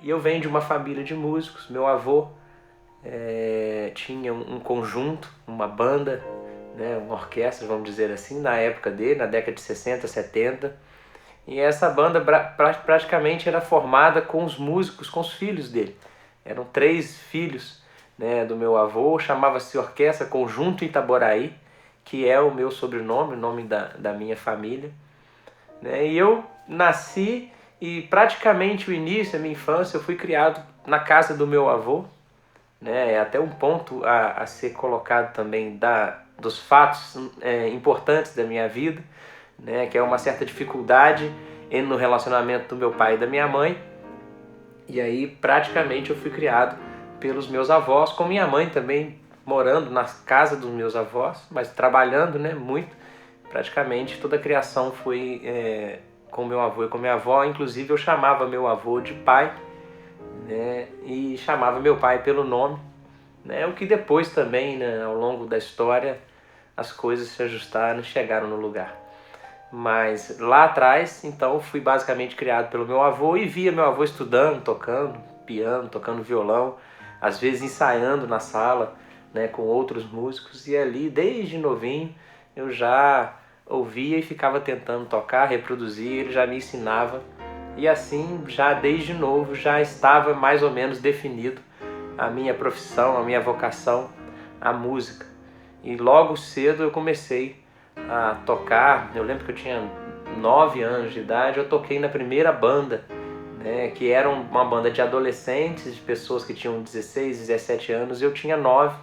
E eu venho de uma família de músicos. Meu avô tinha um conjunto, uma banda, né, uma orquestra, vamos dizer assim, na época dele, na década de 60, 70. E essa banda praticamente era formada com os músicos, com os filhos dele. Eram 3 filhos, né, do meu avô, chamava-se Orquestra Conjunto Itaboraí, que é o meu sobrenome, o nome da minha família. Né? E eu nasci e praticamente o início da minha infância eu fui criado na casa do meu avô. Né? É até um ponto a ser colocado também dos fatos importantes da minha vida, né? Que é uma certa dificuldade no relacionamento do meu pai e da minha mãe. E aí praticamente eu fui criado pelos meus avós, com minha mãe também morando na casa dos meus avós, mas trabalhando, né, muito. Praticamente toda a criação foi com meu avô e com minha avó. Inclusive eu chamava meu avô de pai, né, e chamava meu pai pelo nome, né, o que depois também, né, ao longo da história, as coisas se ajustaram e chegaram no lugar. Mas lá atrás, então, fui basicamente criado pelo meu avô e via meu avô estudando, tocando piano, tocando violão, às vezes ensaiando na sala, né, com outros músicos. E ali, desde novinho, eu já ouvia e ficava tentando tocar, reproduzir, ele já me ensinava. E assim, já desde novo, já estava mais ou menos definido a minha profissão, a minha vocação, a música. E logo cedo eu comecei a tocar. Eu lembro que eu tinha 9 anos de idade, eu toquei na primeira banda, né, que era uma banda de adolescentes, de pessoas que tinham 16, 17 anos, eu tinha 9.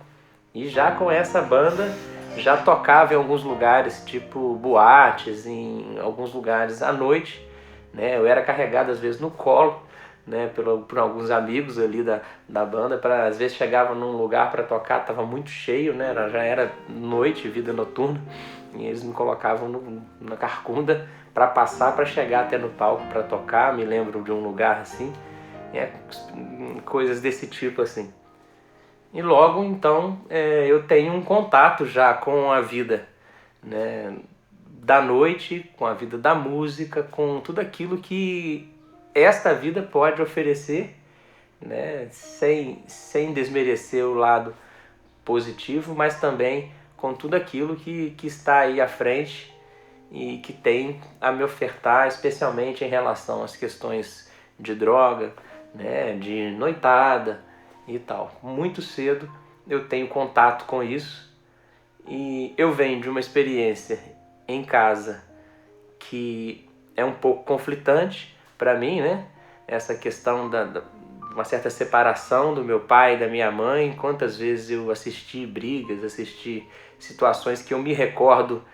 E já com essa banda, já tocava em alguns lugares, tipo boates, em alguns lugares à noite, né, eu era carregado às vezes no colo, né, por alguns amigos ali da banda, às vezes chegava num lugar para tocar, estava muito cheio, né, já era noite, vida noturna, e eles me colocavam na carcunda para passar, para chegar até no palco para tocar. Me lembro de um lugar assim, coisas desse tipo assim. E logo então eu tenho um contato já com a vida, né, da noite, com a vida da música, com tudo aquilo que esta vida pode oferecer, né, sem desmerecer o lado positivo, mas também com tudo aquilo que está aí à frente e que tem a me ofertar, especialmente em relação às questões de droga, né, de noitada e tal. Muito cedo eu tenho contato com isso e eu venho de uma experiência em casa que é um pouco conflitante para mim, né? Essa questão uma certa separação do meu pai e da minha mãe. Quantas vezes eu assisti brigas, assisti situações que eu me recordo,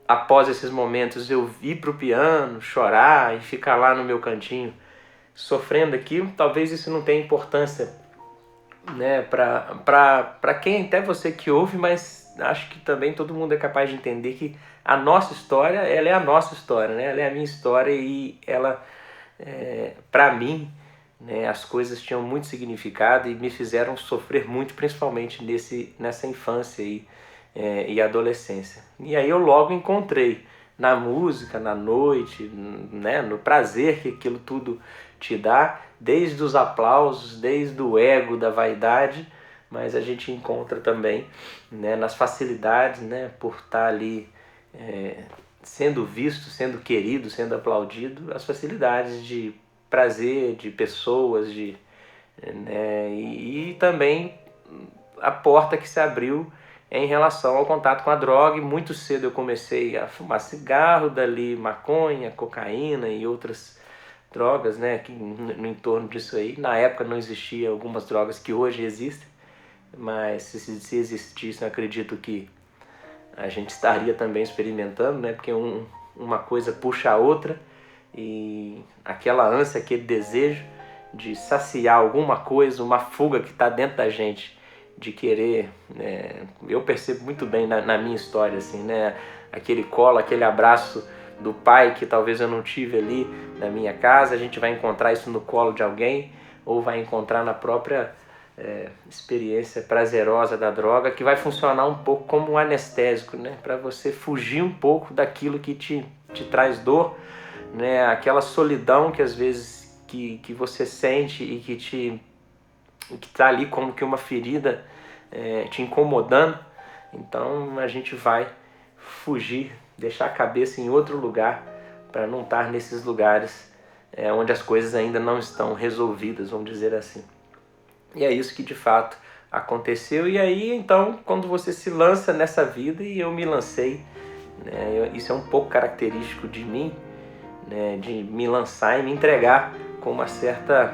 após esses momentos eu ir pro piano, chorar e ficar lá no meu cantinho sofrendo aquilo. Talvez isso não tenha importância, né, para quem, até você que ouve, mas acho que também todo mundo é capaz de entender que a nossa história, ela é a nossa história, né? Ela é a minha história e ela, para mim, né, as coisas tinham muito significado e me fizeram sofrer muito, principalmente nessa infância e adolescência. E aí eu logo encontrei na música, na noite, né, no prazer que aquilo tudo te dá, desde os aplausos, desde o ego, da vaidade, mas a gente encontra também, né, nas facilidades, né, por estar ali sendo visto, sendo querido, sendo aplaudido, as facilidades de prazer, de pessoas, né, e também a porta que se abriu em relação ao contato com a droga. E muito cedo eu comecei a fumar cigarro, dali maconha, cocaína e outras drogas, né, que no entorno disso aí. Na época não existia algumas drogas que hoje existem, mas se existissem, eu acredito que a gente estaria também experimentando, né, porque uma coisa puxa a outra e aquela ânsia, aquele desejo de saciar alguma coisa, uma fuga que está dentro da gente, de querer, né, eu percebo muito bem na minha história, assim, né, aquele colo, aquele abraço do pai que talvez eu não tive ali na minha casa, a gente vai encontrar isso no colo de alguém, ou vai encontrar na própria experiência prazerosa da droga, que vai funcionar um pouco como um anestésico, né, para você fugir um pouco daquilo que te traz dor, né, aquela solidão que às vezes que você sente e que está ali como que uma ferida te incomodando, então a gente vai fugir, deixar a cabeça em outro lugar para não estar nesses lugares onde as coisas ainda não estão resolvidas, vamos dizer assim. E é isso que de fato aconteceu. E aí então, quando você se lança nessa vida, e eu me lancei, né, isso é um pouco característico de mim, né, de me lançar e me entregar com uma certa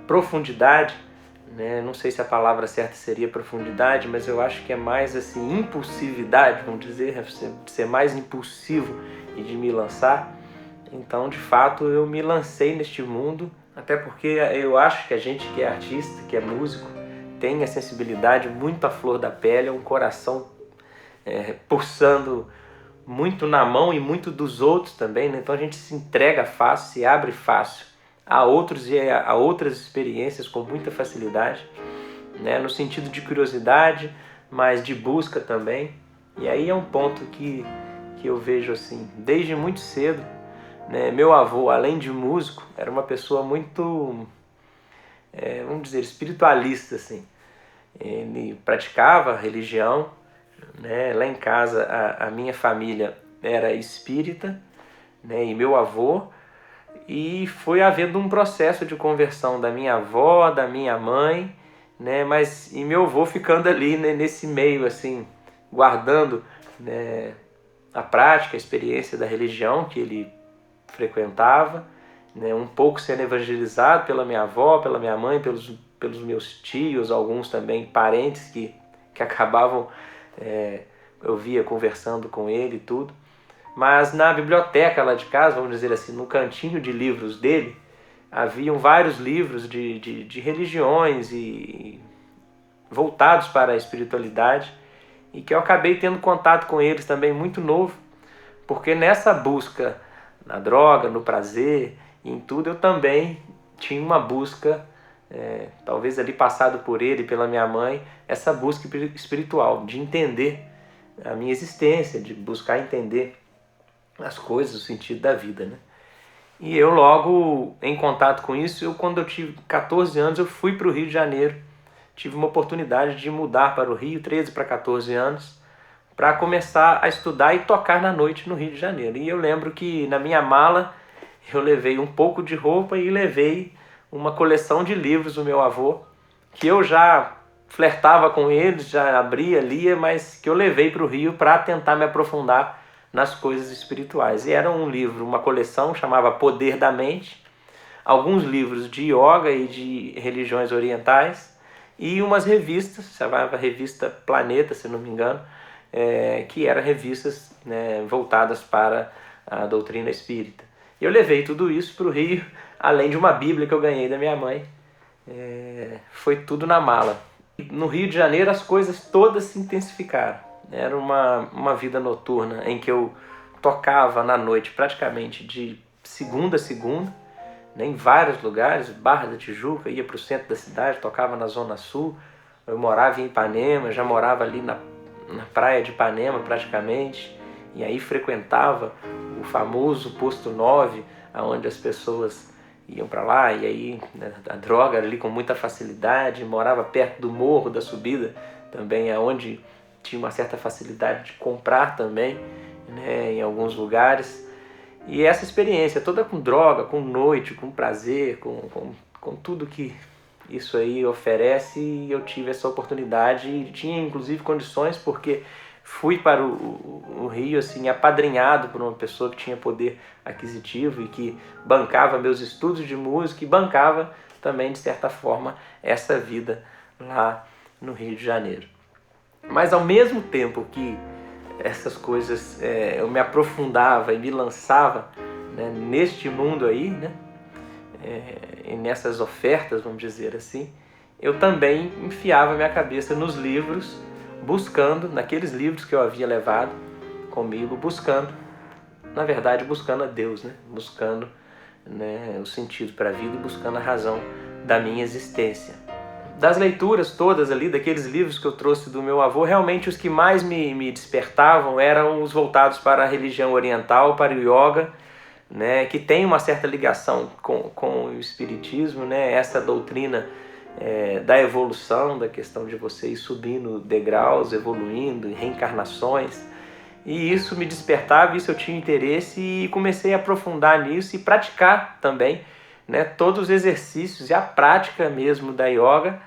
profundidade, né? Não sei se a palavra certa seria profundidade, mas eu acho que é mais assim, impulsividade, vamos dizer, ser mais impulsivo e de me lançar. Então, de fato, eu me lancei neste mundo, até porque eu acho que a gente que é artista, que é músico, tem a sensibilidade muito à flor da pele, um coração pulsando muito na mão e muito dos outros também, né? Então a gente se entrega fácil, se abre fácil a outros e a outras experiências com muita facilidade, né? No sentido de curiosidade, mas de busca também. E aí é um ponto que eu vejo assim, desde muito cedo, né? Meu avô, além de músico, era uma pessoa muito, vamos dizer, espiritualista, assim. Ele praticava religião, né? Lá em casa a minha família era espírita, né? E meu avô, e foi havendo um processo de conversão da minha avó, da minha mãe, né? E meu avô ficando ali, né? Nesse meio assim, guardando, né? A prática, a experiência da religião que ele frequentava, né? Um pouco sendo evangelizado pela minha avó, pela minha mãe, pelos meus tios, alguns também parentes que acabavam, eu via conversando com ele e tudo. Mas na biblioteca lá de casa, vamos dizer assim, no cantinho de livros dele, haviam vários livros de religiões e voltados para a espiritualidade, e que eu acabei tendo contato com eles também muito novo, porque nessa busca na droga, no prazer, em tudo, eu também tinha uma busca, talvez ali passado por ele, pela minha mãe, essa busca espiritual, de entender a minha existência, de buscar entender as coisas, o sentido da vida, né? E eu logo, em contato com isso, quando eu tive 14 anos, eu fui para o Rio de Janeiro, tive uma oportunidade de mudar para o Rio, 13 para 14 anos, para começar a estudar e tocar na noite no Rio de Janeiro. E eu lembro que na minha mala eu levei um pouco de roupa e levei uma coleção de livros do meu avô, que eu já flertava com eles, já abria, lia, mas que eu levei para o Rio para tentar me aprofundar nas coisas espirituais. E era um livro, uma coleção, chamava Poder da Mente, alguns livros de yoga e de religiões orientais, e umas revistas, chamava Revista Planeta, se não me engano, que eram revistas, né, voltadas para a doutrina espírita. E eu levei tudo isso para o Rio, além de uma Bíblia que eu ganhei da minha mãe. Foi tudo na mala. No Rio de Janeiro as coisas todas se intensificaram. Era uma vida noturna em que eu tocava na noite praticamente de segunda a segunda, né, em vários lugares, Barra da Tijuca, ia para o centro da cidade, tocava na Zona Sul. Eu morava em Ipanema, já morava ali na praia de Ipanema praticamente, e aí frequentava o famoso Posto 9, onde as pessoas iam para lá, e aí, né, a droga ali com muita facilidade. Morava perto do Morro da Subida também, onde tinha uma certa facilidade de comprar também, né, em alguns lugares. E essa experiência toda com droga, com noite, com prazer, com tudo que isso aí oferece, e eu tive essa oportunidade e tinha inclusive condições, porque fui para o Rio assim, apadrinhado por uma pessoa que tinha poder aquisitivo e que bancava meus estudos de música e bancava também, de certa forma, essa vida lá no Rio de Janeiro. Mas ao mesmo tempo que essas coisas, eu me aprofundava e me lançava, né, neste mundo aí, né, e nessas ofertas, vamos dizer assim, eu também enfiava minha cabeça nos livros, buscando, naqueles livros que eu havia levado comigo, buscando a Deus, né? Buscando, né, o sentido para a vida e buscando a razão da minha existência. Das leituras todas ali, daqueles livros que eu trouxe do meu avô, realmente os que mais me despertavam eram os voltados para a religião oriental, para o yoga, né, que tem uma certa ligação com o espiritismo, né, essa doutrina da evolução, da questão de você ir subindo degraus, evoluindo, reencarnações. E isso me despertava, isso eu tinha interesse e comecei a aprofundar nisso e praticar também, né, todos os exercícios e a prática mesmo da yoga,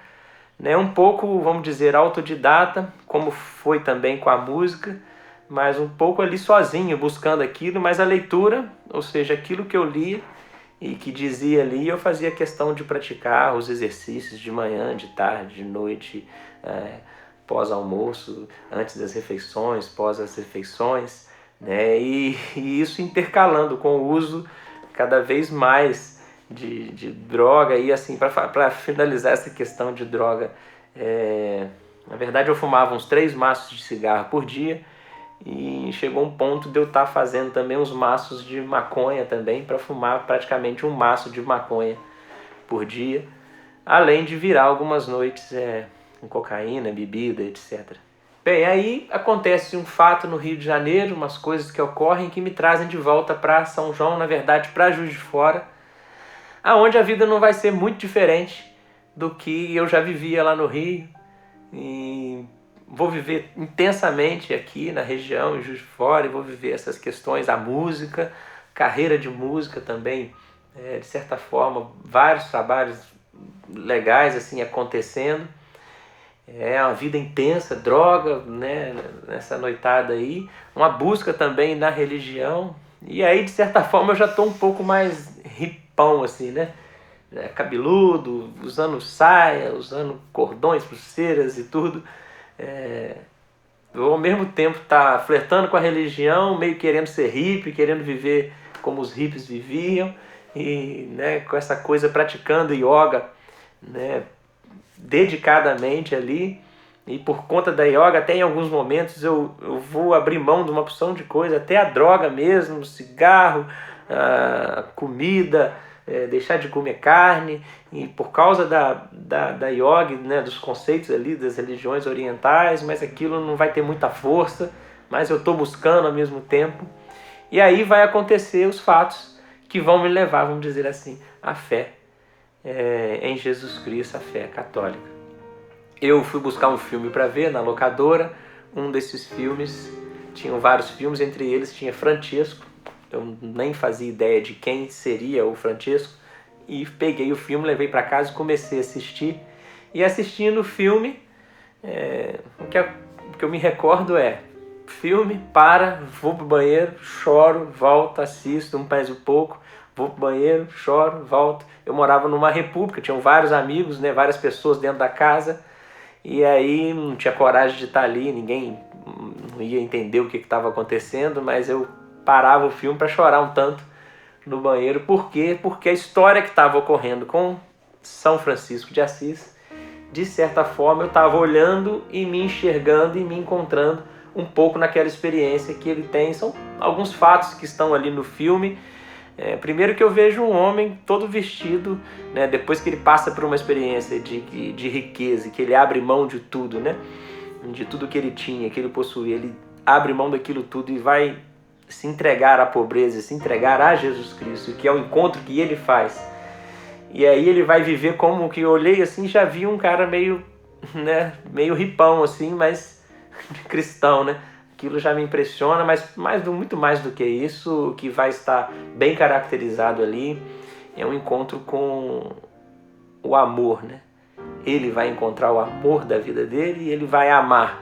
né, um pouco, vamos dizer, autodidata, como foi também com a música, mas um pouco ali sozinho, buscando aquilo, mas a leitura, ou seja, aquilo que eu lia e que dizia ali, eu fazia questão de praticar os exercícios de manhã, de tarde, de noite, pós-almoço, antes das refeições, pós as refeições, né? E isso intercalando com o uso cada vez mais de droga. E assim, para finalizar essa questão de droga, na verdade eu fumava uns 3 maços de cigarro por dia, e chegou um ponto de eu estar fazendo também uns maços de maconha também, para fumar praticamente um maço de maconha por dia, além de virar algumas noites com cocaína, bebida, etc. Bem, aí acontece um fato no Rio de Janeiro, umas coisas que ocorrem que me trazem de volta para São João, na verdade para Juiz de Fora, aonde a vida não vai ser muito diferente do que eu já vivia lá no Rio, e vou viver intensamente aqui na região, em Juiz de Fora, e vou viver essas questões, a música, carreira de música também, de certa forma, vários trabalhos legais assim acontecendo. É uma vida intensa, droga, né, nessa noitada aí, uma busca também na religião, e aí de certa forma eu já estou um pouco mais ripão assim, né? Cabeludo, usando saia, usando cordões, pulseiras e tudo. Eu ao mesmo tempo tá flertando com a religião, meio querendo ser hippie, querendo viver como os hippies viviam, e né, com essa coisa praticando yoga, né, dedicadamente ali. E por conta da yoga, até em alguns momentos eu vou abrir mão de uma opção de coisa, até a droga mesmo, cigarro, comida, deixar de comer carne, e por causa da yoga, né, dos conceitos ali das religiões orientais, mas aquilo não vai ter muita força, mas eu estou buscando ao mesmo tempo. E aí vai acontecer os fatos que vão me levar, vamos dizer assim, à fé em Jesus Cristo, a fé católica. Eu fui buscar um filme para ver na locadora. Um desses filmes, tinham vários filmes, entre eles tinha Francesco. Eu nem fazia ideia de quem seria o Francesco, e peguei o filme, levei para casa e comecei a assistir. E assistindo o filme, o que eu me recordo filme, vou pro banheiro, choro, volto, assisto mais um pouco, vou pro banheiro, choro, volto. Eu morava numa república, tinham vários amigos, né, várias pessoas dentro da casa, e aí não tinha coragem de estar ali, ninguém não ia entender o que estava acontecendo, mas eu parava o filme para chorar um tanto no banheiro. Por quê? Porque a história que estava ocorrendo com São Francisco de Assis, de certa forma eu estava olhando e me enxergando e me encontrando um pouco naquela experiência que ele tem. São alguns fatos que estão ali no filme. Primeiro que eu vejo um homem todo vestido, né, depois que ele passa por uma experiência de riqueza, que ele abre mão de tudo, né, de tudo que ele tinha, que ele possuía, ele abre mão daquilo tudo e vai se entregar à pobreza, se entregar a Jesus Cristo, que é o encontro que ele faz. E aí ele vai viver como que eu olhei assim, já vi um cara meio, né, meio ripão assim, mas cristão, né? Aquilo já me impressiona, mas muito mais do que isso, o que vai estar bem caracterizado ali é um encontro com o amor, né? Ele vai encontrar o amor da vida dele e ele vai amar.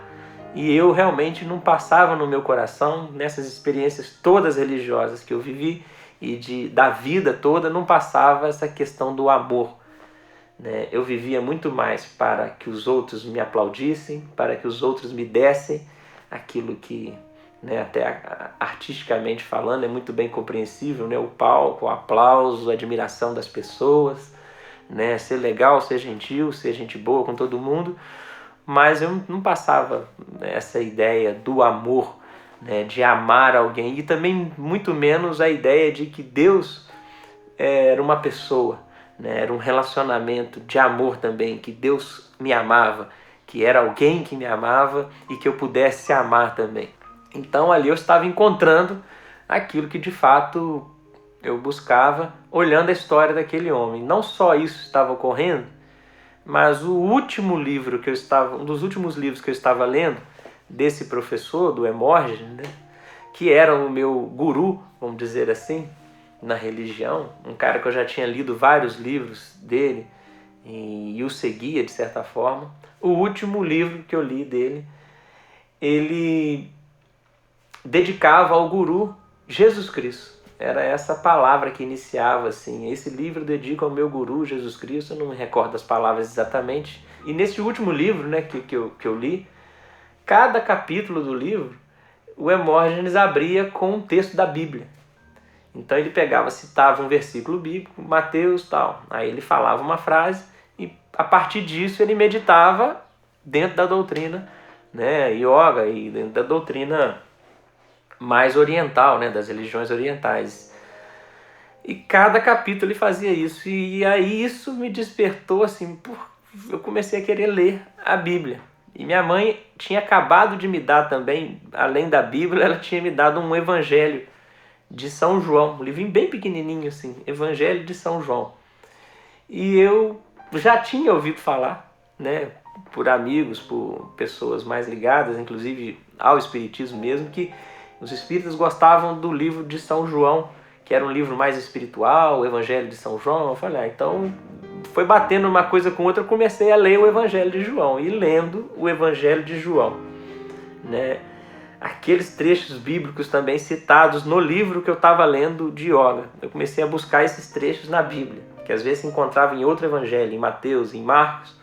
E eu realmente não passava no meu coração, nessas experiências todas religiosas que eu vivi e da vida toda, não passava essa questão do amor, né? Eu vivia muito mais para que os outros me aplaudissem, para que os outros me dessem aquilo que, né, até artisticamente falando é muito bem compreensível, né? O palco, o aplauso, a admiração das pessoas, né? Ser legal, ser gentil, ser gente boa com todo mundo, mas eu não passava essa ideia do amor, né, de amar alguém, e também muito menos a ideia de que Deus era uma pessoa, né, era um relacionamento de amor também, que Deus me amava, que era alguém que me amava e que eu pudesse amar também. Então ali eu estava encontrando aquilo que de fato eu buscava olhando a história daquele homem. Não só isso estava ocorrendo, mas o último livro que eu estava, um dos últimos livros que eu estava lendo desse professor, do Emorge, né, que era o meu guru, vamos dizer assim, na religião, um cara que eu já tinha lido vários livros dele e o seguia de certa forma. O último livro que eu li dele, ele dedicava ao guru Jesus Cristo. Era essa palavra que iniciava assim: esse livro dedico ao meu guru Jesus Cristo. Eu não me recordo das palavras exatamente. E nesse último livro, né, que eu li, cada capítulo do livro, o Hermógenes abria com um texto da Bíblia. Então ele pegava, citava um versículo bíblico, Mateus tal, aí ele falava uma frase e a partir disso ele meditava dentro da doutrina, né, yoga, e dentro da doutrina mais oriental, né, das religiões orientais. E cada capítulo ele fazia isso, e aí isso me despertou assim, eu comecei a querer ler a Bíblia. E minha mãe tinha acabado de me dar também, além da Bíblia, ela tinha me dado um evangelho de São João, um livrinho bem pequenininho assim, Evangelho de São João. E eu já tinha ouvido falar, né, por amigos, por pessoas mais ligadas, inclusive ao espiritismo mesmo, que os espíritas gostavam do livro de São João, que era um livro mais espiritual, o Evangelho de São João. Eu falei, então foi batendo uma coisa com outra, eu comecei a ler o Evangelho de João. E lendo o Evangelho de João, né, aqueles trechos bíblicos também citados no livro que eu estava lendo de yoga, eu comecei a buscar esses trechos na Bíblia, que às vezes se encontrava em outro evangelho, em Mateus, em Marcos,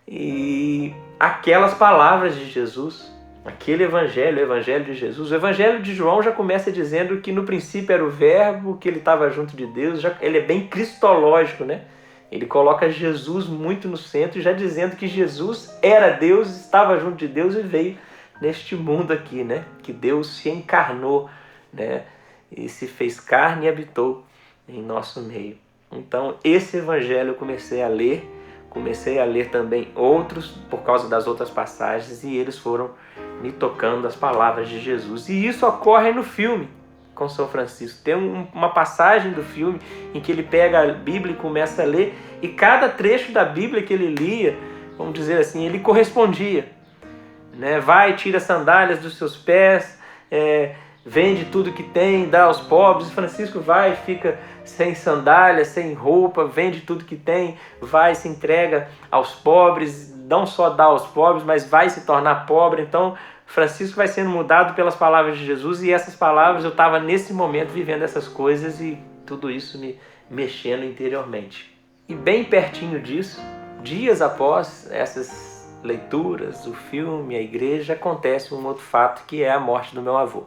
e aquelas palavras de Jesus, aquele evangelho, o evangelho de Jesus. O evangelho de João já começa dizendo que no princípio era o verbo, que ele estava junto de Deus. Ele é bem cristológico, né? Ele coloca Jesus muito no centro, já dizendo que Jesus era Deus, estava junto de Deus e veio neste mundo aqui, né? Que Deus se encarnou, né? E se fez carne e habitou em nosso meio. Então, esse evangelho eu comecei a ler também outros por causa das outras passagens, e eles foram me tocando as palavras de Jesus. E isso ocorre no filme com São Francisco. Tem uma passagem do filme em que ele pega a Bíblia e começa a ler, e cada trecho da Bíblia que ele lia, vamos dizer assim, ele correspondia. Né? Vai, tira as sandálias dos seus pés, vende tudo que tem, dá aos pobres. Francisco vai, fica sem sandálias, sem roupa, vende tudo que tem, vai, se entrega aos pobres, não só dá aos pobres, mas vai se tornar pobre. Então Francisco vai sendo mudado pelas palavras de Jesus, e essas palavras, eu estava nesse momento vivendo essas coisas e tudo isso me mexendo interiormente. E bem pertinho disso, dias após essas leituras, o filme, a igreja, acontece um outro fato, que é a morte do meu avô.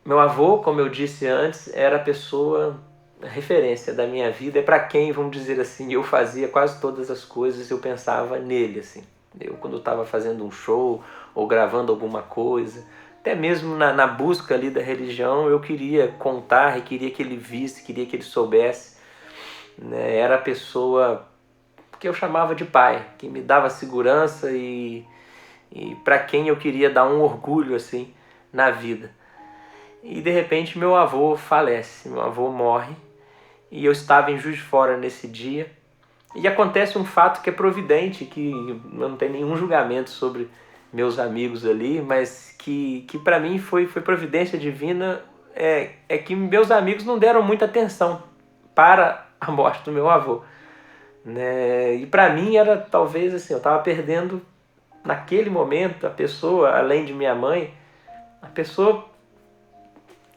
Meu avô, como eu disse antes, era a pessoa, a referência da minha vida, é para quem, vamos dizer assim, eu fazia quase todas as coisas, eu pensava nele, assim. Eu, quando estava fazendo um show ou gravando alguma coisa, até mesmo na busca ali da religião, eu queria contar e queria que ele visse, queria que ele soubesse, né? Era a pessoa que eu chamava de pai, que me dava segurança e para quem eu queria dar um orgulho assim na vida. E de repente meu avô falece, meu avô morre, e eu estava em Juiz de Fora nesse dia, e acontece um fato que é providente, que eu não tenho nenhum julgamento sobre meus amigos ali, mas que para mim foi providência divina, é que meus amigos não deram muita atenção para a morte do meu avô. Né? E para mim era talvez assim, eu estava perdendo naquele momento a pessoa, além de minha mãe, a pessoa,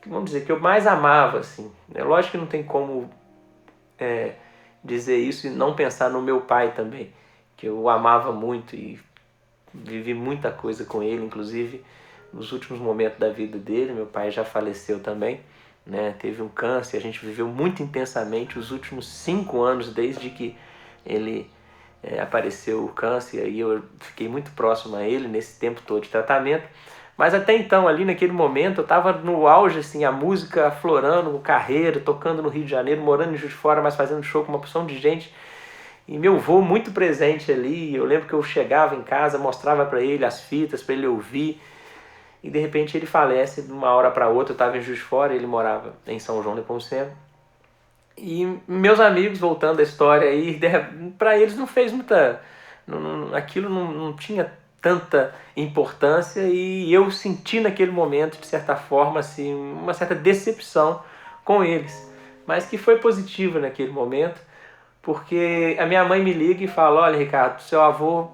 vamos dizer, que eu mais amava, assim. Lógico que não tem como dizer isso e não pensar no meu pai também, que eu amava muito e vivi muita coisa com ele, inclusive nos últimos momentos da vida dele. Meu pai já faleceu também, né? Teve um câncer, a gente viveu muito intensamente os últimos 5 anos, desde que ele apareceu o câncer, e eu fiquei muito próximo a ele nesse tempo todo de tratamento. Mas até então, ali naquele momento, eu estava no auge, assim, a música aflorando, carreira, tocando no Rio de Janeiro, morando em Juiz de Fora, mas fazendo show com uma porção de gente. E meu avô muito presente ali. Eu lembro que eu chegava em casa, mostrava para ele as fitas, para ele ouvir. e de repente ele falece de uma hora para outra. Eu estava em Juiz de Fora, ele morava em São João de Nepomuceno. E meus amigos, voltando à história aí, para eles não fez muita... aquilo não tinha tanta importância, e eu senti naquele momento, de certa forma, assim, uma certa decepção com eles, mas que foi positiva naquele momento, porque a minha mãe me liga e fala: olha, Ricardo, seu avô,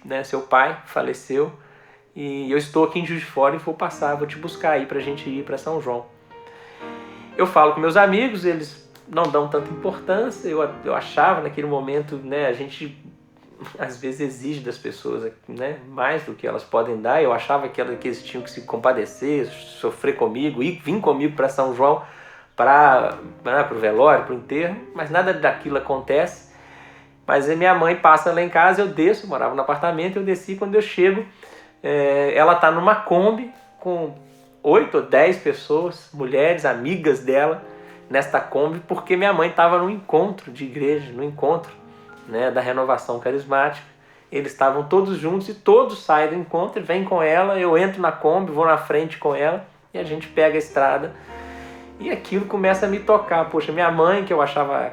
né, seu pai faleceu, e eu estou aqui em Juiz de Fora e vou te buscar aí pra gente ir para São João. Eu falo com meus amigos, eles não dão tanta importância. Eu achava naquele momento, né, a gente às vezes exige das pessoas, né, mais do que elas podem dar. Eu achava que eles tinham que se compadecer, sofrer comigo e vir comigo para São João, para o velório, para o enterro, mas nada daquilo acontece. Mas a minha mãe passa lá em casa, eu desço, eu morava no apartamento, eu desci. Quando eu chego, ela está numa Kombi com 8 ou 10 pessoas, mulheres, amigas dela, nesta Kombi, porque minha mãe estava num encontro de igreja, no encontro, né, da Renovação Carismática. Eles estavam todos juntos e todos saem do encontro e vêm com ela. Eu entro na Kombi, vou na frente com ela e a gente pega a estrada. E aquilo começa a me tocar. Poxa, minha mãe, que eu achava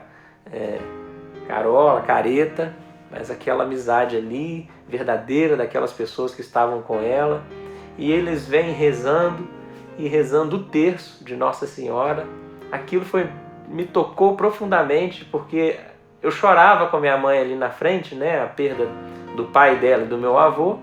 carola, careta, mas aquela amizade ali, verdadeira, daquelas pessoas que estavam com ela. E eles vêm rezando, e rezando o terço de Nossa Senhora. Aquilo me tocou profundamente, porque eu chorava com a minha mãe ali na frente, né, a perda do pai dela e do meu avô,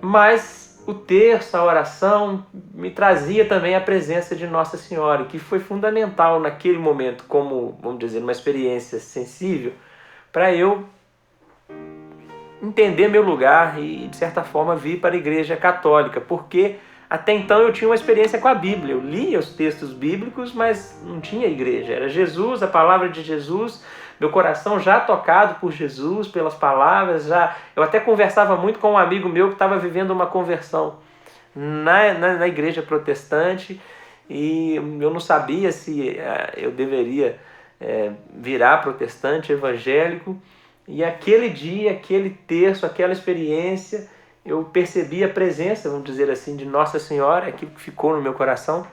mas o terço, a oração, me trazia também a presença de Nossa Senhora, que foi fundamental naquele momento, como, vamos dizer, uma experiência sensível, para eu entender meu lugar e, de certa forma, vir para a Igreja Católica, porque até então eu tinha uma experiência com a Bíblia. Eu lia os textos bíblicos, mas não tinha igreja. Era Jesus, a palavra de Jesus, meu coração já tocado por Jesus, pelas palavras. Eu até conversava muito com um amigo meu que estava vivendo uma conversão na igreja protestante, e eu não sabia se eu deveria virar protestante, evangélico. E aquele dia, aquele terço, aquela experiência, eu percebi a presença, vamos dizer assim, de Nossa Senhora, aquilo que ficou no meu coração.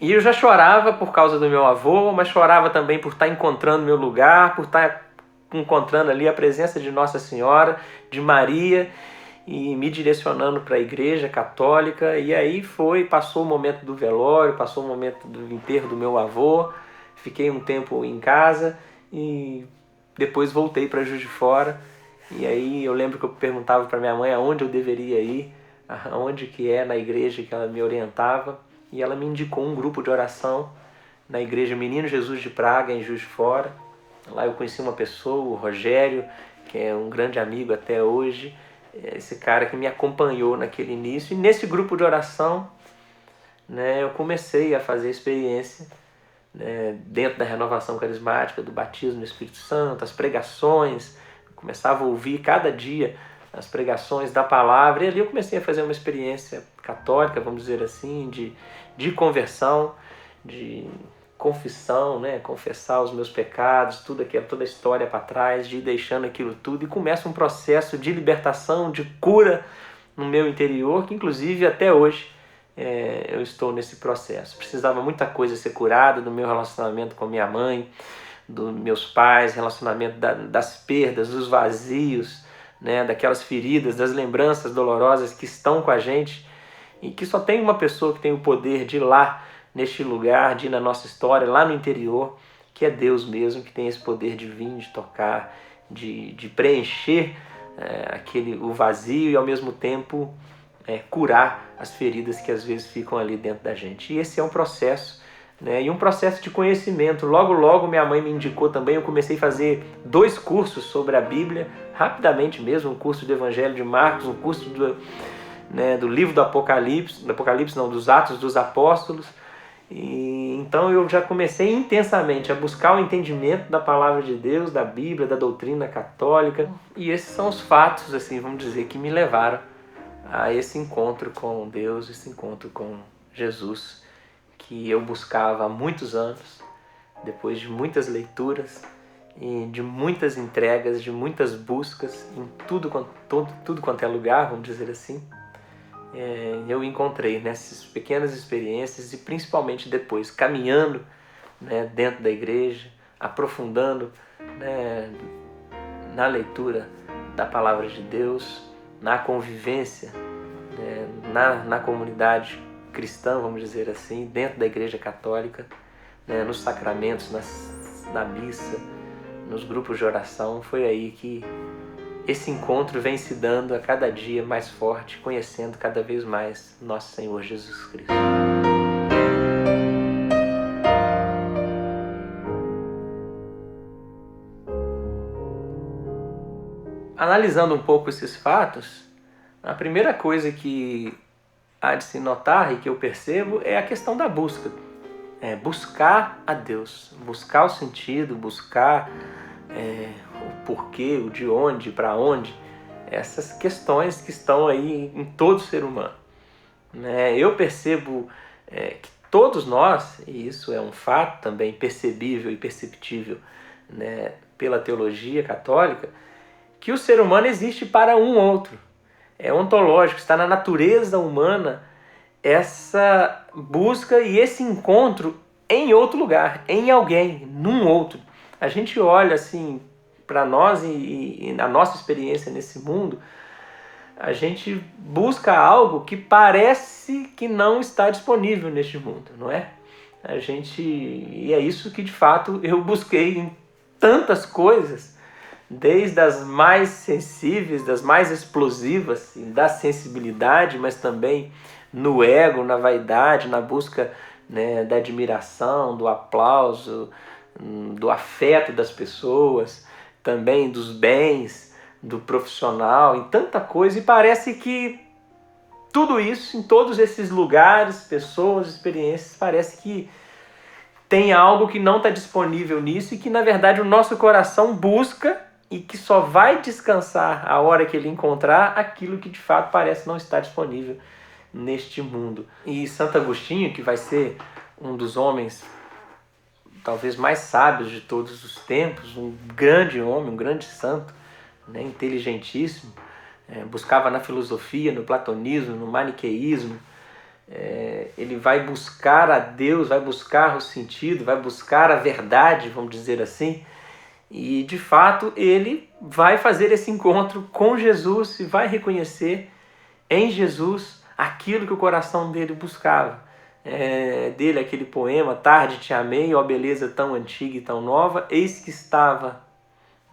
E eu já chorava por causa do meu avô, mas chorava também por estar encontrando meu lugar, por estar encontrando ali a presença de Nossa Senhora, de Maria, e me direcionando para a Igreja Católica. E aí passou o momento do velório, passou o momento do enterro do meu avô, fiquei um tempo em casa e depois voltei para Juiz de Fora. E aí eu lembro que eu perguntava para minha mãe aonde eu deveria ir, aonde que é na igreja que ela me orientava, e ela me indicou um grupo de oração na igreja Menino Jesus de Praga, em Juiz de Fora. Lá eu conheci uma pessoa, o Rogério, que é um grande amigo até hoje, esse cara que me acompanhou naquele início. E nesse grupo de oração, né, eu comecei a fazer experiência, né, dentro da renovação carismática, do batismo no Espírito Santo, as pregações. Eu começava a ouvir cada dia as pregações da palavra, e ali eu comecei a fazer uma experiência católica, vamos dizer assim, de conversão, de confissão, né? Confessar os meus pecados, toda a história para trás, de ir deixando aquilo tudo, e começa um processo de libertação, de cura no meu interior, que inclusive até hoje eu estou nesse processo. Precisava muita coisa ser curada do meu relacionamento com minha mãe, dos meus pais, relacionamento das perdas, dos vazios, né? Daquelas feridas, das lembranças dolorosas que estão com a gente, e que só tem uma pessoa que tem o poder de ir lá neste lugar, de ir na nossa história, lá no interior, que é Deus mesmo, que tem esse poder de vir, de tocar, de preencher o vazio, e ao mesmo tempo curar as feridas que às vezes ficam ali dentro da gente. E esse é um processo, né? E um processo de conhecimento. Logo, logo minha mãe me indicou também, eu comecei a fazer 2 cursos sobre a Bíblia, rapidamente mesmo, um curso do Evangelho de Marcos, um curso do livro do Apocalipse, dos Atos dos Apóstolos. E então eu já comecei intensamente a buscar o entendimento da palavra de Deus, da Bíblia, da doutrina católica. E esses são os fatos, assim, vamos dizer, que me levaram a esse encontro com Deus, esse encontro com Jesus, que eu buscava há muitos anos, depois de muitas leituras e de muitas entregas, de muitas buscas em tudo quanto é lugar, vamos dizer assim. eu encontrei nessas pequenas experiências e principalmente depois, caminhando, né, dentro da igreja, aprofundando, né, na leitura da Palavra de Deus, na convivência, né, na comunidade cristã, vamos dizer assim, dentro da Igreja Católica, né, nos sacramentos, na missa, nos grupos de oração. Foi aí que esse encontro vem se dando a cada dia mais forte, conhecendo cada vez mais nosso Senhor Jesus Cristo. Analisando um pouco esses fatos, a primeira coisa que há de se notar e que eu percebo é a questão da busca. Buscar a Deus, buscar o sentido, buscar o porquê, o de onde, para onde, essas questões que estão aí em todo ser humano. Eu percebo que todos nós, e isso é um fato também percebível e perceptível, né, pela teologia católica, que o ser humano existe para um outro. É ontológico, está na natureza humana essa busca e esse encontro em outro lugar, em alguém, num outro. A gente olha assim para nós e na nossa experiência nesse mundo, a gente busca algo que parece que não está disponível neste mundo, não é? E é isso que de fato eu busquei em tantas coisas, desde as mais sensíveis, das mais explosivas, da sensibilidade, mas também no ego, na vaidade, na busca, né, da admiração, do aplauso, do afeto das pessoas, também dos bens, do profissional, em tanta coisa. E parece que tudo isso, em todos esses lugares, pessoas, experiências, parece que tem algo que não está disponível nisso e que, na verdade, o nosso coração busca e que só vai descansar a hora que ele encontrar aquilo que de fato parece não estar disponível neste mundo. E Santo Agostinho, que vai ser um dos homens talvez mais sábios de todos os tempos, um grande homem, um grande santo, né, inteligentíssimo, buscava na filosofia, no platonismo, no maniqueísmo, ele vai buscar a Deus, vai buscar o sentido, vai buscar a verdade, vamos dizer assim. E, de fato, ele vai fazer esse encontro com Jesus e vai reconhecer em Jesus aquilo que o coração dele buscava. Dele aquele poema, Tarde te amei, ó beleza tão antiga e tão nova, eis que estava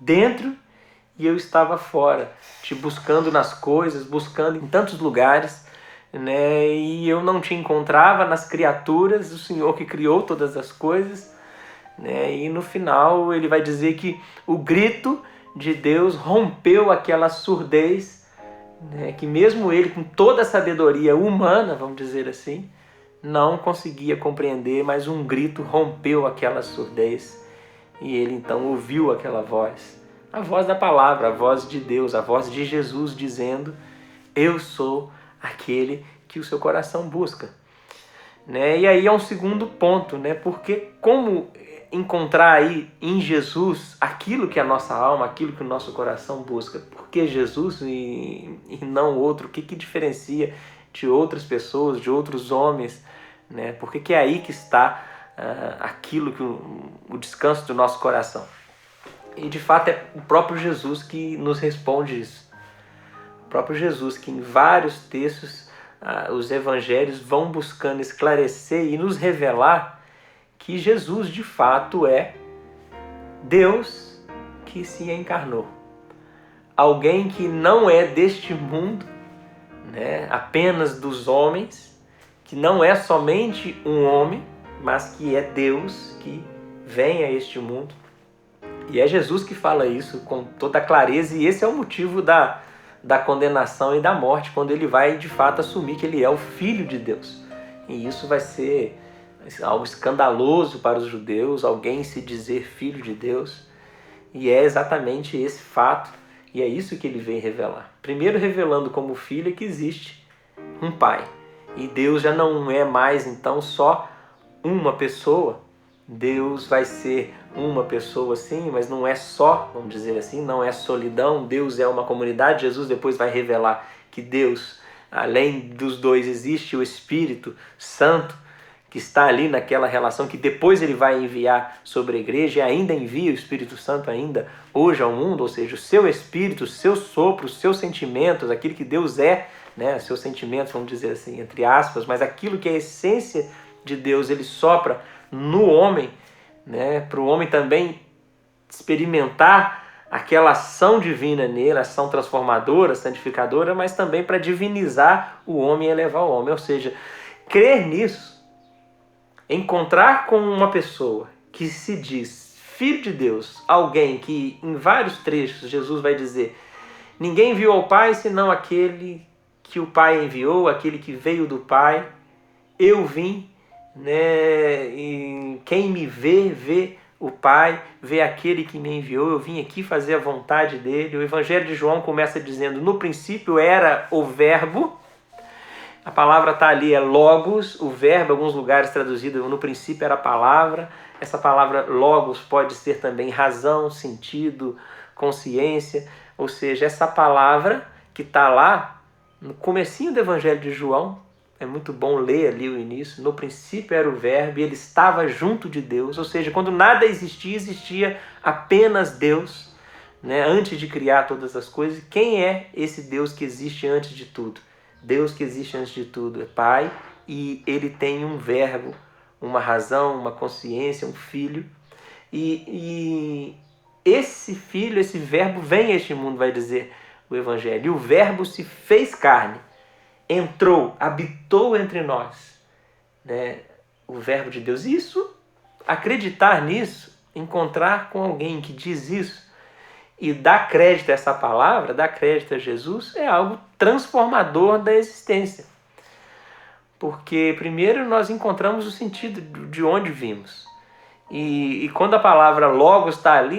dentro e eu estava fora, te buscando nas coisas, buscando em tantos lugares, né? E eu não te encontrava nas criaturas, o Senhor que criou todas as coisas. E no final ele vai dizer que o grito de Deus rompeu aquela surdez, que mesmo ele, com toda a sabedoria humana, vamos dizer assim, não conseguia compreender, mas um grito rompeu aquela surdez e ele então ouviu aquela voz, a voz da palavra, a voz de Deus, a voz de Jesus dizendo: eu sou aquele que o seu coração busca. E aí é um segundo ponto, porque como encontrar aí em Jesus aquilo que a nossa alma, aquilo que o nosso coração busca? Por que Jesus e não outro? O que diferencia de outras pessoas, de outros homens? Porque é aí que está aquilo que o descanso do nosso coração. E de fato é o próprio Jesus que nos responde isso. O próprio Jesus que em vários textos os evangelhos vão buscando esclarecer e nos revelar que Jesus de fato é Deus que se encarnou. Alguém que não é deste mundo, apenas dos homens, que não é somente um homem, mas que é Deus que vem a este mundo. E é Jesus que fala isso com toda clareza, e esse é o motivo da condenação e da morte, quando ele vai de fato assumir que ele é o Filho de Deus. E isso vai ser algo escandaloso para os judeus, alguém se dizer filho de Deus. E é exatamente esse fato, e é isso que ele vem revelar. Primeiro revelando como filho que existe um pai. E Deus já não é mais então só uma pessoa. Deus vai ser uma pessoa sim, mas não é só, vamos dizer assim, não é solidão. Deus é uma comunidade. Jesus depois vai revelar que Deus além dos dois existe o Espírito Santo, que está ali naquela relação que depois ele vai enviar sobre a igreja e ainda envia o Espírito Santo ainda hoje ao mundo, ou seja, o seu Espírito, o seu sopro, os seus sentimentos, aquilo que Deus é, né, os seus sentimentos, vamos dizer assim, entre aspas, mas aquilo que é a essência de Deus, ele sopra no homem, né, para o homem também experimentar aquela ação divina nele, ação transformadora, santificadora, mas também para divinizar o homem e elevar o homem, ou seja, crer nisso, encontrar com uma pessoa que se diz filho de Deus, alguém que em vários trechos Jesus vai dizer: ninguém viu ao Pai senão aquele que o Pai enviou, aquele que veio do Pai. Eu vim, né? E quem me vê, vê o Pai, vê aquele que me enviou. Eu vim aqui fazer a vontade dele. O Evangelho de João começa dizendo: no princípio era o Verbo. A palavra está ali, é logos, o verbo, em alguns lugares traduzido, no princípio era a palavra. Essa palavra logos pode ser também razão, sentido, consciência. Ou seja, essa palavra que está lá no comecinho do Evangelho de João, é muito bom ler ali o início. No princípio era o verbo e ele estava junto de Deus. Ou seja, quando nada existia, existia apenas Deus, né? Antes de criar todas as coisas. Quem é esse Deus que existe antes de tudo? Deus que existe antes de tudo é Pai e ele tem um verbo, uma razão, uma consciência, um filho. E esse filho, esse verbo vem a este mundo, vai dizer o Evangelho. E o verbo se fez carne, entrou, habitou entre nós, né? O verbo de Deus. Isso, acreditar nisso, encontrar com alguém que diz isso, e dar crédito a essa palavra, dar crédito a Jesus, é algo transformador da existência. Porque primeiro nós encontramos o sentido de onde vimos. E quando a palavra logos está ali,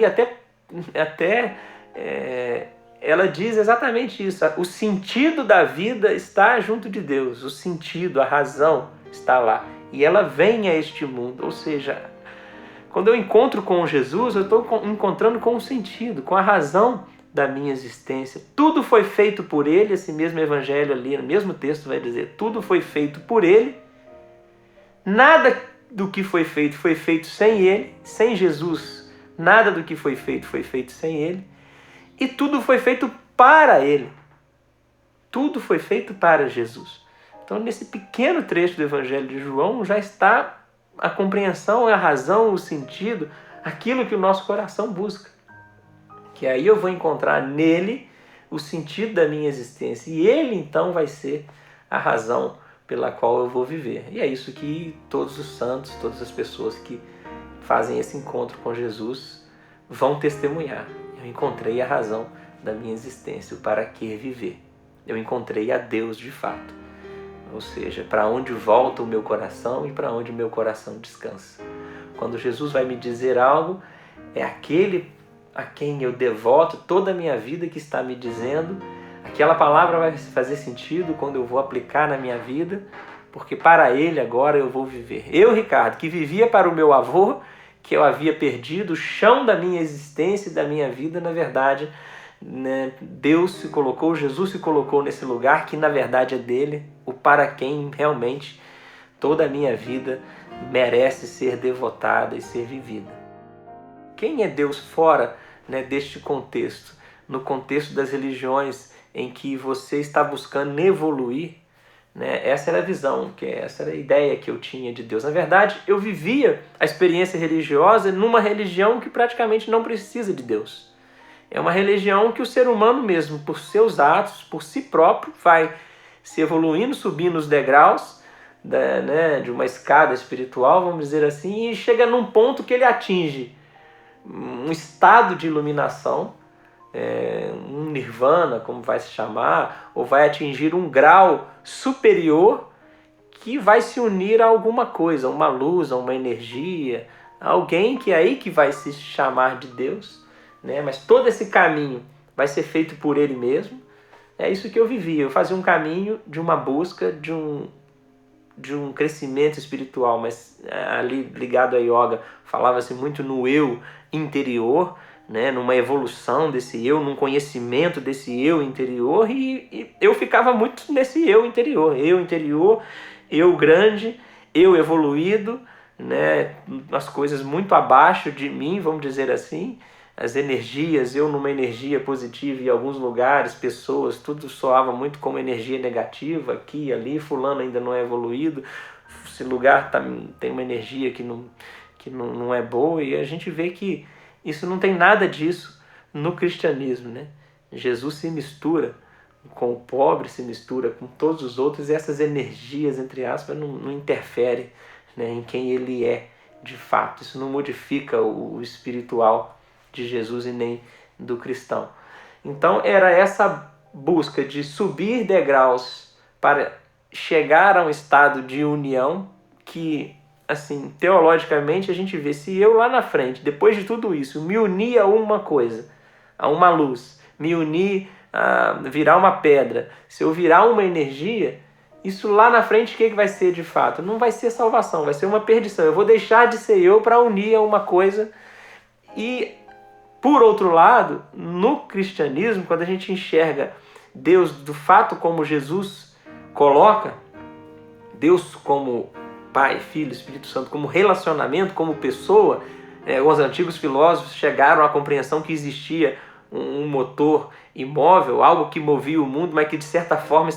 ela diz exatamente isso. O sentido da vida está junto de Deus. O sentido, a razão está lá. E ela vem a este mundo, ou seja, quando eu encontro com Jesus, eu estou encontrando com o sentido, com a razão da minha existência. Tudo foi feito por Ele, esse mesmo Evangelho ali, no mesmo texto vai dizer, tudo foi feito por Ele. Nada do que foi feito sem Ele, sem Jesus. Nada do que foi feito sem Ele. E tudo foi feito para Ele. Tudo foi feito para Jesus. Então, nesse pequeno trecho do Evangelho de João, já está a compreensão, a razão, o sentido, aquilo que o nosso coração busca. Que aí eu vou encontrar nele o sentido da minha existência. E ele, então, vai ser a razão pela qual eu vou viver. E é isso que todos os santos, todas as pessoas que fazem esse encontro com Jesus vão testemunhar. Eu encontrei a razão da minha existência, o para que viver. Eu encontrei a Deus de fato. Ou seja, para onde volta o meu coração e para onde o meu coração descansa. Quando Jesus vai me dizer algo, é aquele a quem eu devoto toda a minha vida que está me dizendo. Aquela palavra vai fazer sentido quando eu vou aplicar na minha vida, porque para ele agora eu vou viver. Eu, Ricardo, que vivia para o meu avô, que eu havia perdido o chão da minha existência e da minha vida, na verdade, né, Jesus se colocou nesse lugar que na verdade é dele, o para quem realmente toda a minha vida merece ser devotada e ser vivida. Quem é Deus fora, né, deste contexto? No contexto das religiões em que você está buscando evoluir, né? Essa era a visão, essa era a ideia que eu tinha de Deus. Na verdade, eu vivia a experiência religiosa numa religião que praticamente não precisa de Deus. É uma religião que o ser humano mesmo, por seus atos, por si próprio, vai se evoluindo, subindo os degraus de uma escada espiritual, vamos dizer assim, e chega num ponto que ele atinge um estado de iluminação, um nirvana, como vai se chamar, ou vai atingir um grau superior que vai se unir a alguma coisa, a uma luz, a uma energia, a alguém que é aí que vai se chamar de Deus, né? Mas todo esse caminho vai ser feito por Ele mesmo. É isso que eu vivia. Eu fazia um caminho de uma busca de um crescimento espiritual, mas ali ligado à yoga falava-se muito no eu interior, né, numa evolução desse eu, num conhecimento desse eu interior, e eu ficava muito nesse eu interior, eu grande, eu evoluído, né, as coisas muito abaixo de mim, vamos dizer assim, as energias, eu numa energia positiva em alguns lugares, pessoas, tudo soava muito como energia negativa, aqui e ali, fulano ainda não é evoluído, esse lugar tem uma energia que não é boa, e a gente vê que isso não tem nada disso no cristianismo, né? Jesus se mistura com o pobre, se mistura com todos os outros, e essas energias, entre aspas, não interferem, né, em quem ele é de fato. Isso não modifica o espiritual de Jesus e nem do cristão. Então era essa busca de subir degraus para chegar a um estado de união que, assim, teologicamente a gente vê, se eu lá na frente, depois de tudo isso, me unir a uma coisa, a uma luz, me unir a virar uma pedra, se eu virar uma energia, isso lá na frente o que vai ser de fato? Não vai ser salvação, vai ser uma perdição. Eu vou deixar de ser eu para unir a uma coisa. E, por outro lado, no cristianismo, quando a gente enxerga Deus do fato como Jesus coloca, Deus como Pai, Filho, Espírito Santo, como relacionamento, como pessoa, os antigos filósofos chegaram à compreensão que existia um motor imóvel, algo que movia o mundo, mas que de certa forma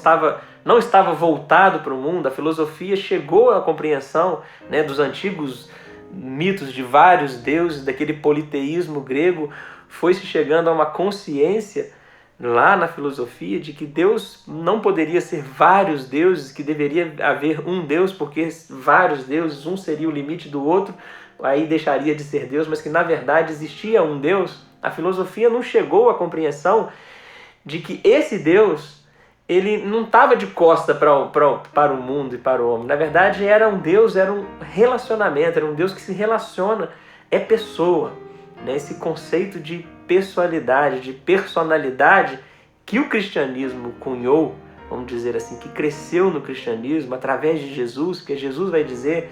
não estava voltado para o mundo. A filosofia chegou à compreensão, né, dos antigos mitos de vários deuses, daquele politeísmo grego, foi se chegando a uma consciência lá na filosofia de que Deus não poderia ser vários deuses, que deveria haver um Deus, porque vários deuses, um seria o limite do outro, aí deixaria de ser Deus, mas que na verdade existia um Deus. A filosofia não chegou à compreensão de que esse Deus, ele não estava de costa para o mundo e para o homem. Na verdade, era um Deus, era um relacionamento, era um Deus que se relaciona, é pessoa. Né? Esse conceito de pessoalidade, de personalidade que o cristianismo cunhou, vamos dizer assim, que cresceu no cristianismo através de Jesus, porque Jesus vai dizer,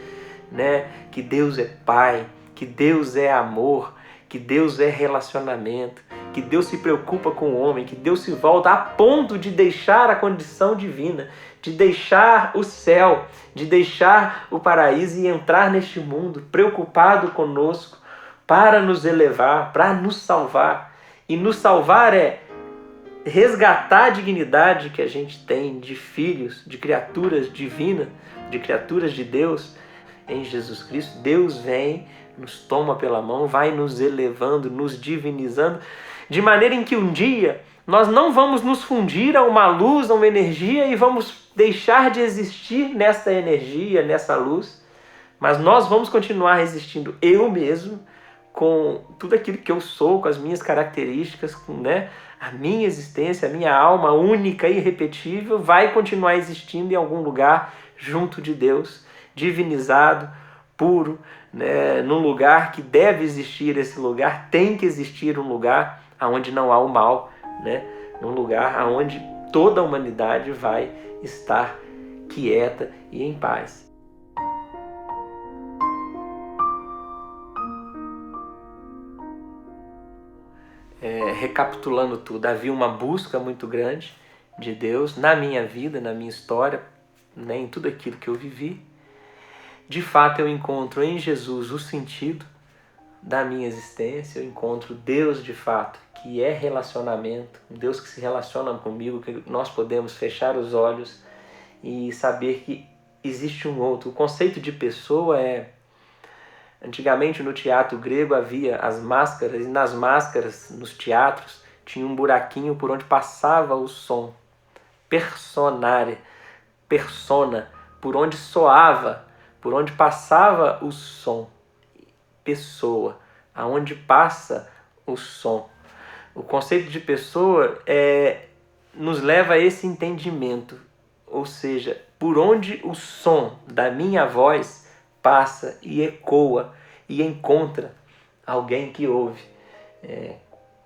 né, que Deus é Pai, que Deus é amor, que Deus é relacionamento, que Deus se preocupa com o homem, que Deus se volta a ponto de deixar a condição divina, de deixar o céu, de deixar o paraíso e entrar neste mundo preocupado conosco para nos elevar, para nos salvar. E nos salvar é resgatar a dignidade que a gente tem de filhos, de criaturas divinas, de criaturas de Deus em Jesus Cristo. Deus vem, nos toma pela mão, vai nos elevando, nos divinizando, de maneira em que um dia nós não vamos nos fundir a uma luz, a uma energia, e vamos deixar de existir nessa energia, nessa luz, mas nós vamos continuar existindo eu mesmo, com tudo aquilo que eu sou, com as minhas características, com, né, a minha existência, a minha alma única e irrepetível, vai continuar existindo em algum lugar junto de Deus, divinizado, puro, né, num lugar que deve existir. Esse lugar tem que existir, um lugar onde não há o mal, né, num lugar onde toda a humanidade vai estar quieta e em paz. Recapitulando tudo, havia uma busca muito grande de Deus na minha vida, na minha história, né, em tudo aquilo que eu vivi. De fato, eu encontro em Jesus o sentido da minha existência, eu encontro Deus de fato, que é relacionamento, um Deus que se relaciona comigo, que nós podemos fechar os olhos e saber que existe um outro. O conceito de pessoa é... Antigamente no teatro grego havia as máscaras, e nas máscaras, nos teatros, tinha um buraquinho por onde passava o som. Personare, persona, por onde soava, por onde passava o som. Pessoa, aonde passa o som. O conceito de pessoa nos leva a esse entendimento, ou seja, por onde o som da minha voz passa e ecoa e encontra alguém que ouve.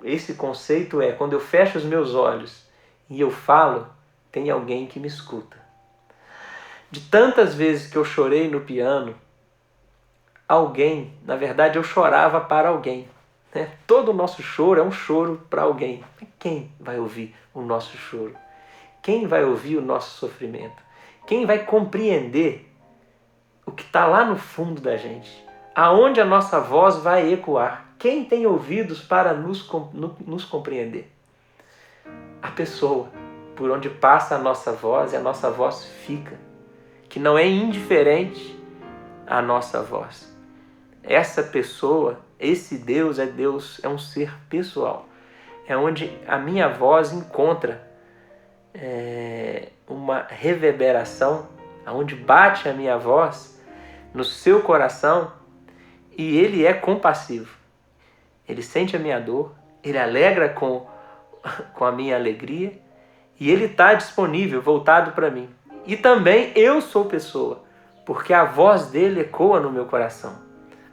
Esse conceito é, quando eu fecho os meus olhos e eu falo, tem alguém que me escuta. De tantas vezes que eu chorei no piano, alguém, na verdade eu chorava para alguém. né? Todo o nosso choro é um choro para alguém. Quem vai ouvir o nosso choro? Quem vai ouvir o nosso sofrimento? Quem vai compreender o que está lá no fundo da gente? Aonde a nossa voz vai ecoar? Quem tem ouvidos para nos compreender? A pessoa por onde passa a nossa voz e a nossa voz fica, que não é indiferente à nossa voz. Essa pessoa, esse Deus, é um ser pessoal. É onde a minha voz encontra uma reverberação, onde bate a minha voz no seu coração, e Ele é compassivo. Ele sente a minha dor, Ele alegra com a minha alegria, e Ele está disponível, voltado para mim. E também eu sou pessoa, porque a voz dele ecoa no meu coração.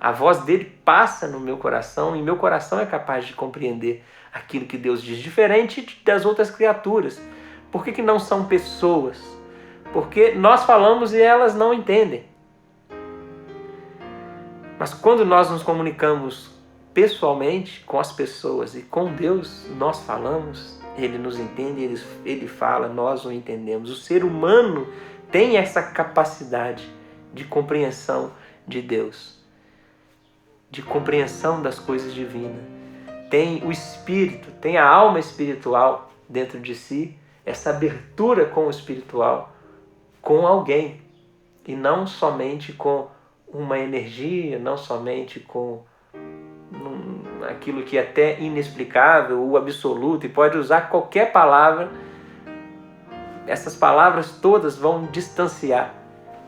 A voz dele passa no meu coração, e meu coração é capaz de compreender aquilo que Deus diz, diferente das outras criaturas. Por que não são pessoas? Porque nós falamos e elas não entendem. Mas quando nós nos comunicamos pessoalmente com as pessoas e com Deus, nós falamos, Ele nos entende, Ele fala, nós o entendemos. O ser humano tem essa capacidade de compreensão de Deus, de compreensão das coisas divinas. Tem o espírito, tem a alma espiritual dentro de si, essa abertura com o espiritual, com alguém, e não somente com uma energia, não somente com aquilo que é até inexplicável, o absoluto, e pode usar qualquer palavra. Essas palavras todas vão distanciar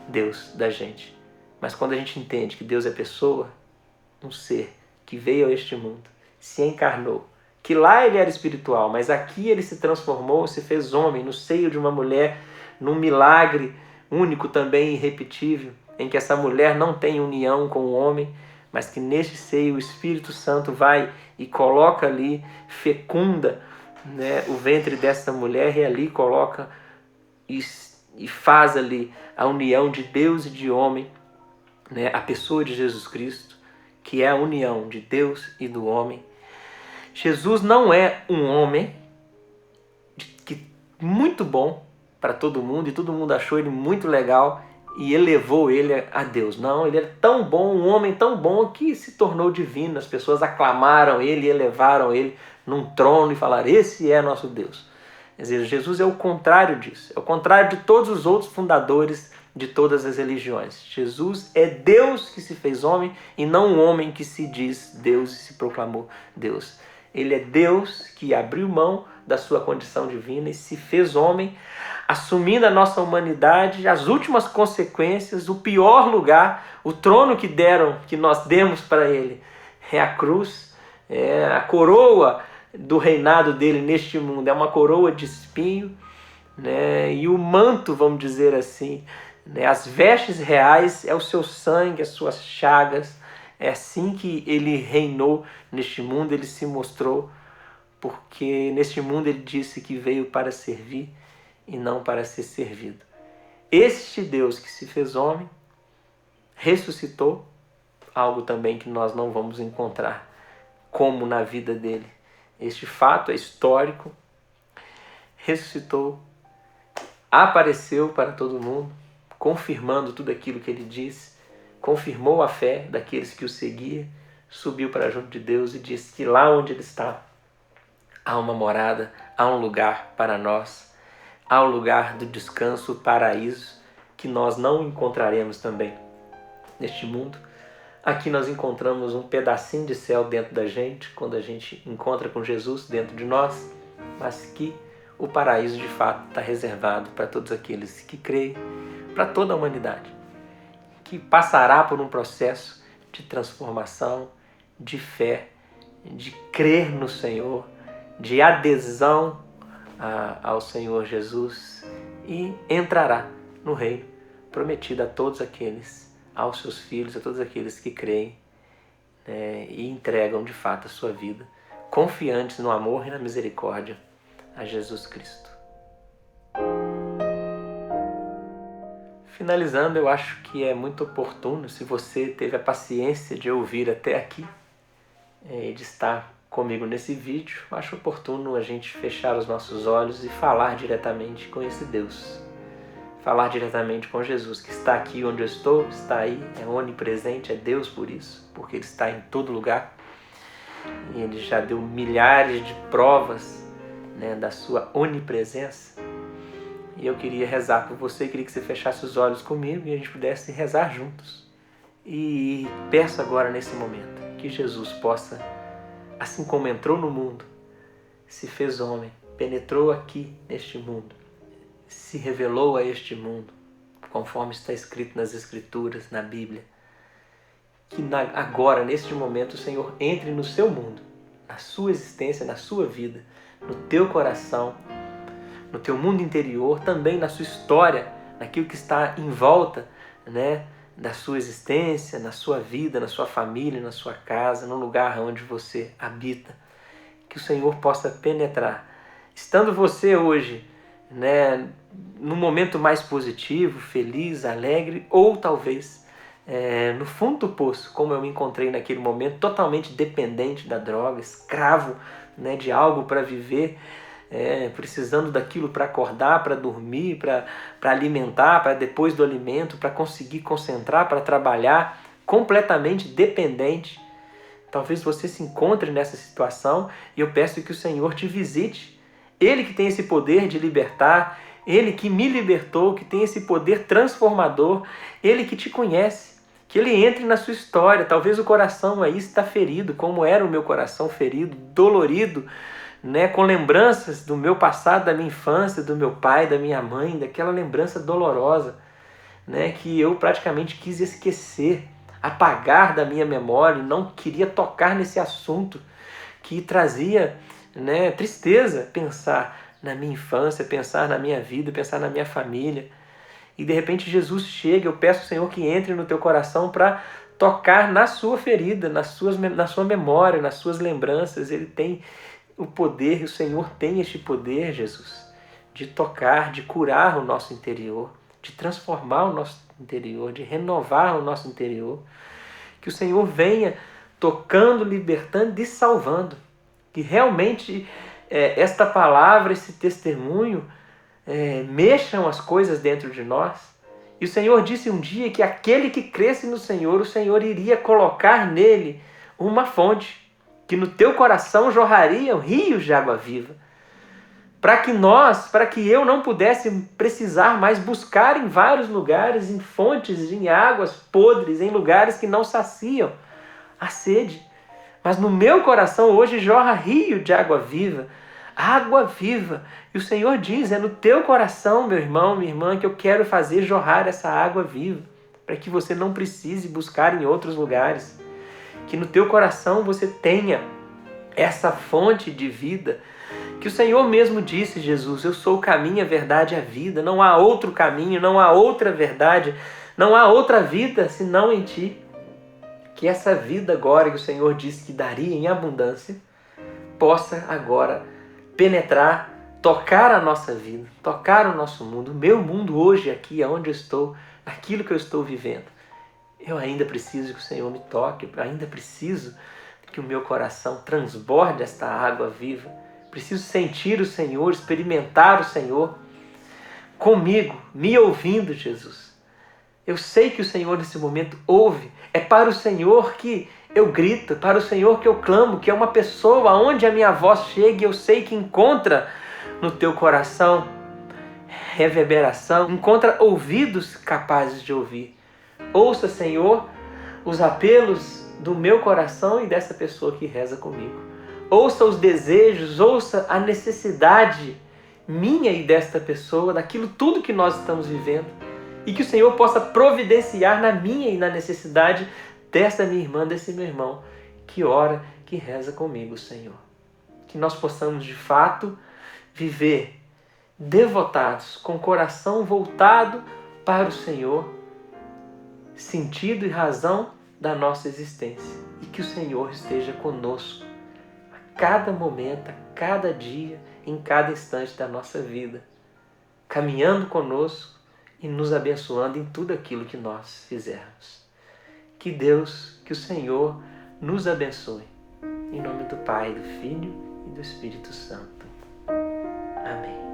Deus da gente. Mas quando a gente entende que Deus é pessoa, um ser que veio a este mundo, se encarnou, que lá ele era espiritual, mas aqui ele se transformou, se fez homem no seio de uma mulher, num milagre único também irrepetível, em que essa mulher não tem união com o homem, mas que neste seio o Espírito Santo vai e coloca ali, fecunda, né, o ventre dessa mulher, e ali coloca e faz ali a união de Deus e de homem, né, a pessoa de Jesus Cristo, que é a união de Deus e do homem. Jesus não é um homem muito bom para todo mundo, e todo mundo achou ele muito legal e elevou ele a Deus. Não, ele era tão bom, um homem tão bom, que se tornou divino. As pessoas aclamaram ele e elevaram ele num trono e falaram: esse é nosso Deus. Quer dizer, Jesus é o contrário disso, é o contrário de todos os outros fundadores de todas as religiões. Jesus é Deus que se fez homem, e não um homem que se diz Deus e se proclamou Deus. Ele é Deus que abriu mão da sua condição divina e se fez homem, assumindo a nossa humanidade, as últimas consequências, o pior lugar, o trono que nós demos para ele é a cruz, é a coroa do reinado dele neste mundo, é uma coroa de espinho, né? E o manto, vamos dizer assim, né? As vestes reais é o seu sangue, as suas chagas. É assim que ele reinou neste mundo, ele se mostrou, porque neste mundo ele disse que veio para servir e não para ser servido. Este Deus que se fez homem, ressuscitou, algo também que nós não vamos encontrar como na vida dele. Este fato é histórico. Ressuscitou, apareceu para todo mundo, confirmando tudo aquilo que ele disse, confirmou a fé daqueles que o seguiam, subiu para junto de Deus e disse que lá onde ele está há uma morada, há um lugar para nós, há o lugar do descanso, o paraíso, que nós não encontraremos também neste mundo. Aqui nós encontramos um pedacinho de céu dentro da gente, quando a gente encontra com Jesus dentro de nós, mas que o paraíso de fato está reservado para todos aqueles que creem, para toda a humanidade, que passará por um processo de transformação, de fé, de crer no Senhor, de adesão ao Senhor Jesus, e entrará no reino prometido a todos aqueles, aos seus filhos, a todos aqueles que creem, né, e entregam de fato a sua vida, confiantes no amor e na misericórdia a Jesus Cristo. Finalizando, eu acho que é muito oportuno, se você teve a paciência de ouvir até aqui, de estar comigo nesse vídeo, acho oportuno a gente fechar os nossos olhos e falar diretamente com esse Deus. Falar diretamente com Jesus, que está aqui onde eu estou, está aí, é onipresente, é Deus por isso, porque Ele está em todo lugar. E Ele já deu milhares de provas, né, da sua onipresença. E eu queria rezar por você, queria que você fechasse os olhos comigo e a gente pudesse rezar juntos. E peço agora nesse momento que Jesus possa, assim como entrou no mundo, se fez homem, penetrou aqui neste mundo, se revelou a este mundo, conforme está escrito nas Escrituras, na Bíblia, que agora, neste momento, o Senhor entre no seu mundo, na sua existência, na sua vida, no teu coração, no teu mundo interior, também na sua história, naquilo que está em volta, né, da sua existência, na sua vida, na sua família, na sua casa, no lugar onde você habita. Que o Senhor possa penetrar. Estando você hoje, né, num momento mais positivo, feliz, alegre, ou talvez no fundo do poço, como eu me encontrei naquele momento, totalmente dependente da droga, escravo, né, de algo para viver, precisando daquilo para acordar, para dormir, para alimentar, para depois do alimento, para conseguir concentrar, para trabalhar, completamente dependente. Talvez você se encontre nessa situação e eu peço que o Senhor te visite. Ele que tem esse poder de libertar, Ele que me libertou, que tem esse poder transformador, Ele que te conhece, que Ele entre na sua história. Talvez o coração aí está ferido, como era o meu coração ferido, dolorido, né, com lembranças do meu passado, da minha infância, do meu pai, da minha mãe, daquela lembrança dolorosa, né, que eu praticamente quis esquecer, apagar da minha memória, não queria tocar nesse assunto que trazia, né, tristeza, pensar na minha infância, pensar na minha vida, pensar na minha família. E de repente Jesus chega, eu peço ao Senhor que entre no teu coração para tocar na sua ferida, na sua memória, nas suas lembranças. Ele tem o poder, o Senhor tem este poder, Jesus, de tocar, de curar o nosso interior, de transformar o nosso interior, de renovar o nosso interior. Que o Senhor venha tocando, libertando e salvando. Que realmente esta palavra, esse testemunho, mexam as coisas dentro de nós. E o Senhor disse um dia que aquele que cresce no Senhor, o Senhor iria colocar nele uma fonte, que no teu coração jorrariam rios de água viva. Para que eu não pudesse precisar mais buscar em vários lugares, em fontes, em águas podres, em lugares que não saciam a sede. Mas no meu coração hoje jorra rio de água viva. Água viva. E o Senhor diz, é no teu coração, meu irmão, minha irmã, que eu quero fazer jorrar essa água viva. Para que você não precise buscar em outros lugares. Que no teu coração você tenha essa fonte de vida. Que o Senhor mesmo disse, Jesus, eu sou o caminho, a verdade e a vida. Não há outro caminho, não há outra verdade, não há outra vida senão em Ti. Que essa vida agora que o Senhor disse que daria em abundância, possa agora penetrar, tocar a nossa vida, tocar o nosso mundo, o meu mundo hoje aqui, onde eu estou, naquilo que eu estou vivendo. Eu ainda preciso que o Senhor me toque, eu ainda preciso que o meu coração transborde esta água viva. Preciso sentir o Senhor, experimentar o Senhor comigo, me ouvindo, Jesus. Eu sei que o Senhor nesse momento ouve. É para o Senhor que eu grito, para o Senhor que eu clamo, que é uma pessoa onde a minha voz chega e eu sei que encontra no teu coração reverberação, encontra ouvidos capazes de ouvir. Ouça, Senhor, os apelos do meu coração e dessa pessoa que reza comigo. Ouça os desejos, ouça a necessidade minha e desta pessoa, daquilo tudo que nós estamos vivendo. E que o Senhor possa providenciar na minha e na necessidade dessa minha irmã, desse meu irmão, que ora, que reza comigo, Senhor. Que nós possamos, de fato, viver devotados, com o coração voltado para o Senhor, sentido e razão da nossa existência. E que o Senhor esteja conosco a cada momento, a cada dia, em cada instante da nossa vida, caminhando conosco e nos abençoando em tudo aquilo que nós fizermos. Que Deus, que o Senhor nos abençoe. Em nome do Pai, do Filho e do Espírito Santo. Amém.